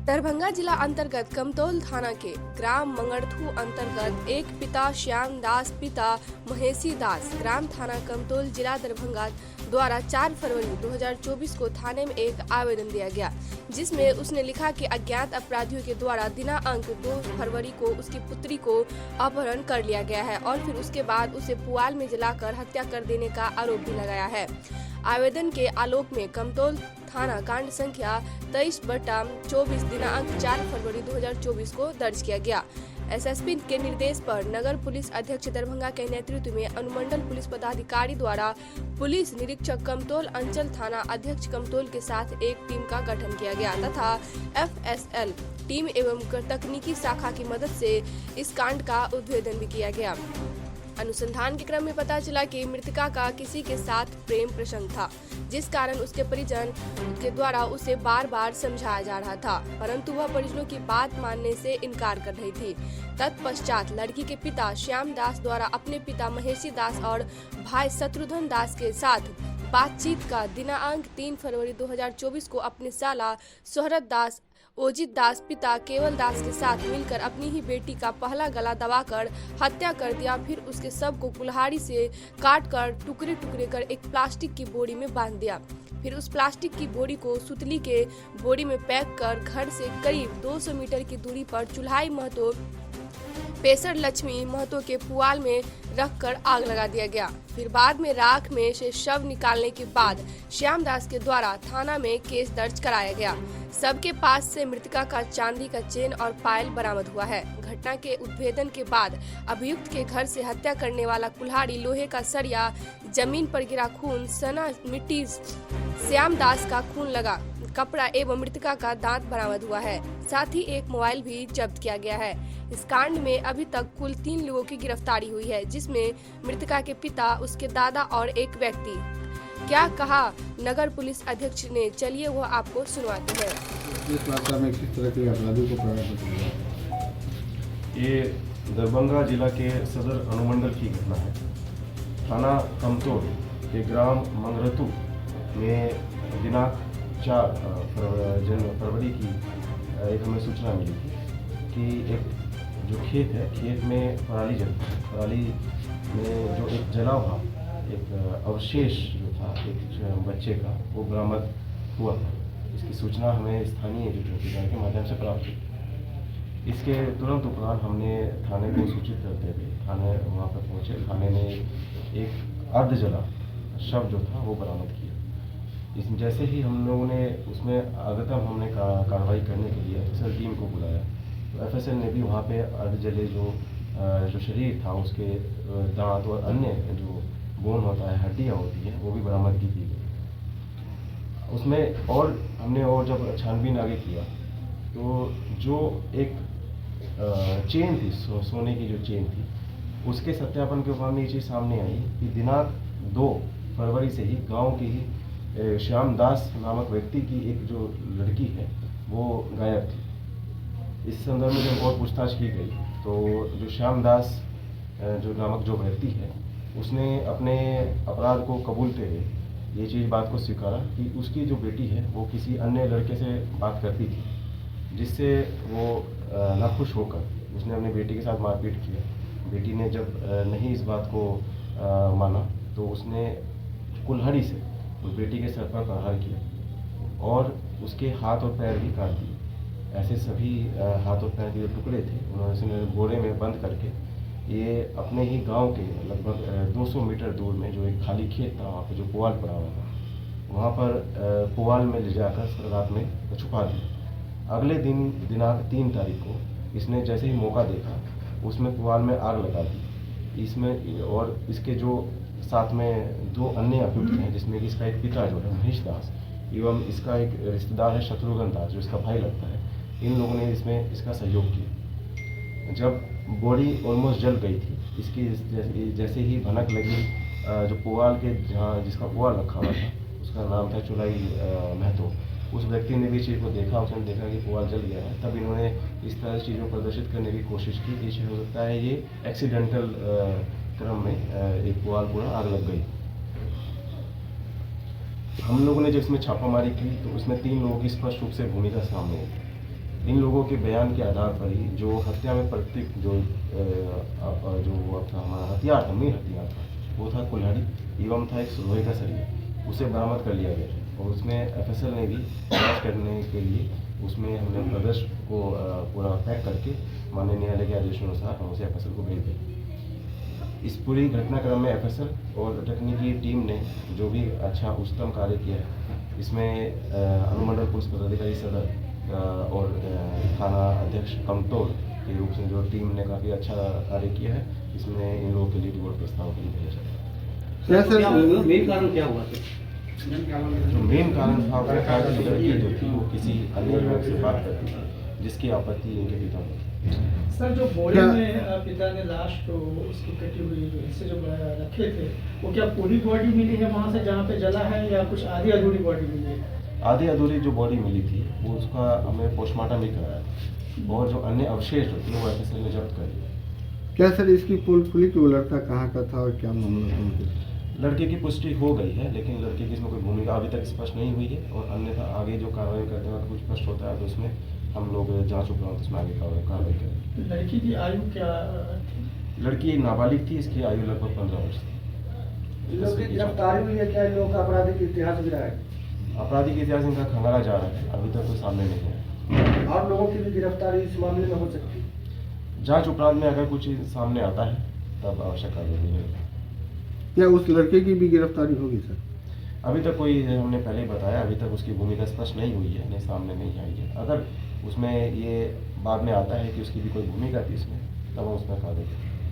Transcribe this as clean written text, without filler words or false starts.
दरभंगा जिला अंतर्गत कमतौल थाना के ग्राम मंगरथू अंतर्गत एक पिता श्याम दास पिता महेशी दास ग्राम थाना कमतौल जिला दरभंगा द्वारा 4 फरवरी 2024 को थाने में एक आवेदन दिया गया, जिसमें उसने लिखा कि अज्ञात अपराधियों के द्वारा दिनांक 2 फरवरी को उसकी पुत्री को अपहरण कर लिया गया है और फिर उसके बाद उसे पुआल में जलाकर हत्या कर देने का आरोप भी लगाया है। आवेदन के आलोक में कमतौल थाना कांड संख्या 23/24 दिनांक 4 फरवरी 2024 को दर्ज किया गया। एसएसपी के निर्देश पर नगर पुलिस अध्यक्ष दरभंगा के नेतृत्व में अनुमंडल पुलिस पदाधिकारी द्वारा पुलिस निरीक्षक कमतौल अंचल थाना अध्यक्ष कमतौल के साथ एक टीम का गठन किया गया तथा एफएसएल टीम एवं तकनीकी शाखा की मदद से इस कांड का उद्भेदन भी किया गया। अनुसंधान के क्रम में पता चला कि मृतका का किसी के साथ प्रेम प्रसंग था, जिस कारण उसके परिजन के द्वारा उसे बार बार समझाया जा रहा था, परंतु वह परिजनों की बात मानने से इनकार कर रही थी। तत्पश्चात लड़की के पिता श्याम दास द्वारा अपने पिता महेशी दास और भाई शत्रुघ्न दास के साथ बातचीत का दिनांक 3 फरवरी 2024 को अपने साला शोहरत दास ओजित दास पिता केवल दास के साथ मिलकर अपनी ही बेटी का पहला गला दबाकर हत्या कर दिया। फिर उसके शव को कुल्हाड़ी से काटकर टुकड़े टुकड़े कर एक प्लास्टिक की बोरी में बांध दिया। फिर उस प्लास्टिक की बोरी को सुतली के बोरी में पैक कर घर से करीब 200 मीटर की दूरी पर चुल्हाई महतो पेसर लक्ष्मी महतो के पुआल में रखकर आग लगा दिया गया। फिर बाद में राख में से शव निकालने के बाद श्याम दास के द्वारा थाना में केस दर्ज कराया गया। सबके पास से मृतका का चांदी का चेन और पायल बरामद हुआ है। घटना के उद्भेदन के बाद अभियुक्त के घर से हत्या करने वाला कुल्हाड़ी, लोहे का सरिया, जमीन पर गिरा खून, सना मिट्टी, श्याम दास का खून लगा कपड़ा एवं मृतका का दांत बरामद हुआ है। साथ ही एक मोबाइल भी जब्त किया गया है। इस कांड में अभी तक कुल 3 लोगों की गिरफ्तारी हुई है, जिसमें मृतका के पिता, उसके दादा और एक व्यक्ति। क्या कहा नगर पुलिस अध्यक्ष ने, चलिए वो आपको सुनवाते हैं। इस मामले में किस तरह के अपराधियों को पकड़ा गया? ये दरभंगा जिला के सदर अनुमंडल की घटना है। थाना कमतौल के ग्राम मंगरथू में दिनांक 4 फरवरी की एक हमें सूचना मिली थी कि एक जो खेत है, खेत में पराली में जो एक जला हुआ एक अवशेष जो था एक बच्चे का, वो बरामद हुआ था। इसकी सूचना हमें स्थानीय एडिटर के माध्यम से प्राप्त हुई। इसके तुरंत उपरांत हमने थाने को सूचित करते हुए थाने वहाँ पर पहुँचे। थाने ने एक अर्ध जला शव जो था वो बरामद किया। जैसे ही हम लोगों ने उसमें अगतम हमने कार्रवाई करने के लिए एफएसएल टीम को बुलाया, तो एफएसएल ने भी वहाँ पे अर्ध जले जो शरीर था, उसके दांत और अन्य जो बोन होता है, हड्डियाँ होती हैं, वो भी बरामदगी की गई उसमें। और हमने और जब छानबीन आगे किया तो जो एक चेन थी, सोने की जो चेन थी, उसके सत्यापन के उपरांत ये चीज़ सामने आई कि दिनांक 2 फरवरी से ही गाँव की ही श्याम दास नामक व्यक्ति की एक जो लड़की है वो गायब थी। इस संदर्भ में जब और पूछताछ की गई तो जो श्याम दास जो नामक जो व्यक्ति है, उसने अपने अपराध को कबूलते हुए ये चीज़ बात को स्वीकारा कि उसकी जो बेटी है वो किसी अन्य लड़के से बात करती थी, जिससे वो नाखुश होकर उसने अपनी बेटी के साथ मारपीट किया। बेटी ने जब नहीं इस बात को माना तो उसने कुल्हाड़ी से उस बेटी के सर पर प्रहार किया और उसके हाथ और पैर भी काट दिए। ऐसे सभी हाथ और पैर के जो टुकड़े थे उन्होंने बोरे में बंद करके ये अपने ही गांव के लगभग 200 मीटर दूर में जो एक खाली खेत था, वहाँ पर जो पुआल पड़ा हुआ था, वहाँ पर पुआल में ले जाकर रात में छुपा दिया। अगले दिन दिनांक 3 तारीख को इसने जैसे ही मौका देखा उसमें पुआल में आग लगा दी। इसमें और इसके जो साथ में 2 अन्य अभियुक्त हैं, जिसमें कि इसका एक पिता जो है महेश दास एवं इसका एक रिश्तेदार है शत्रुघ्न दास, जो इसका भाई लगता है। इन लोगों ने इसमें इसका सहयोग किया। जब बॉडी ऑलमोस्ट जल गई थी, इसकी जैसे ही भनक लगी, जो पुआल के जहाँ जिसका पुआल रखा हुआ था, उसका नाम था चुलाई महतो, उस व्यक्ति ने भी चीज़ को देखा। उसने देखा कि पुआल जल गया है। तब इन्होंने इस तरह चीज़ों को प्रदर्शित करने की कोशिश की। ये हो सकता है ये एक्सीडेंटल क्रम में एक पुआल पूरा आग लग गई। हम लोगों ने जब इसमें छापामारी की तो उसमें 3 लोगों की स्पष्ट रूप से भूमिका सामने आई। इन लोगों के बयान के आधार पर ही जो हत्या में प्रतीक जो अपना हमारा हथियार था, मेन हथियार था, वो था कुल्हाड़ी एवं था एक लोहे का सरिया, उसे बरामद कर लिया गया है। और उसमें एफएसएल ने भी जांच करने के लिए उसमें हमने प्रदर्श को पूरा पैक करके माननीय न्यायालय के आदेशानुसार हम उसे एफएसएल को भेज दें। इस पूरी घटनाक्रम में एफएसएल और तकनीकी टीम ने जो भी अच्छा उच्चतम कार्य किया है, इसमें अनुमंडल पुलिस पदाधिकारी सदर और थाना अध्यक्ष कमतौल के रूप से जो टीम ने काफ़ी अच्छा कार्य किया है, इसमें इन लोगों के लिए रिवॉर्ड प्रस्ताव के लिए भेजा जाएगा। मेन कारण क्या हुआ सर? जो मेन कारण था वो था कि लड़की जो थी वो किसी अन्य युवक से बात करती थी, जिसकी आपत्ति इनके पिता को। सर, जो बॉडी में पिता ने लाश को उसकी कटी हुई जो हिस्से जो रखे थे, वो क्या पूरी बॉडी मिली है वहाँ से जहाँ पे जला है, या कुछ आधी अधूरी बॉडी मिली है? आधी अधूरी जो बॉडी मिली थी वो उसका हमें पोस्टमार्टम भी कराया था, और जो अन्य अवशेष जो थे वो एफएसएल ने जब्त कर लिए। क्या सर इसकी पोल खुली कि वो लड़का कहाँ का था और क्या मामला था उनके? लड़के की पुष्टि हो गई है, लेकिन लड़के की इसमें कोई भूमिका अभी तक स्पष्ट नहीं हुई है, और अन्यथा आगे जो कार्रवाई करते वक्त कुछ स्पष्ट होता है तो उसमें हम लोग जांच उपरांत उसमें आगे कार्रवाई करेंगे। लड़की की आयु क्या थी? लड़की एक नाबालिग थी, इसकी आयु लगभग 15 वर्ष थी। इन लोग की गिरफ्तारी हुई है क्या? इन लोगों का आपराधिक इतिहास भी रहा है? आपराधिक इतिहास इनका खंगाला जा रहा है, अभी तक तो सामने नहीं है। और लोगों की भी गिरफ्तारी इस मामले में हो सकती है? जांच उपरांत में अगर कुछ सामने आता है तब आवश्यक कार्रवाई होगी। क्या उस लड़के की भी गिरफ्तारी होगी सर? अभी तक कोई, हमने पहले ही बताया, अभी तक उसकी भूमिका स्पष्ट नहीं हुई है, नहीं सामने नहीं आई है। अगर उसमें ये बाद में आता है कि उसकी भी कोई भूमिका थी इसमें, तब हम उसमें कार्रवाई करेंगे।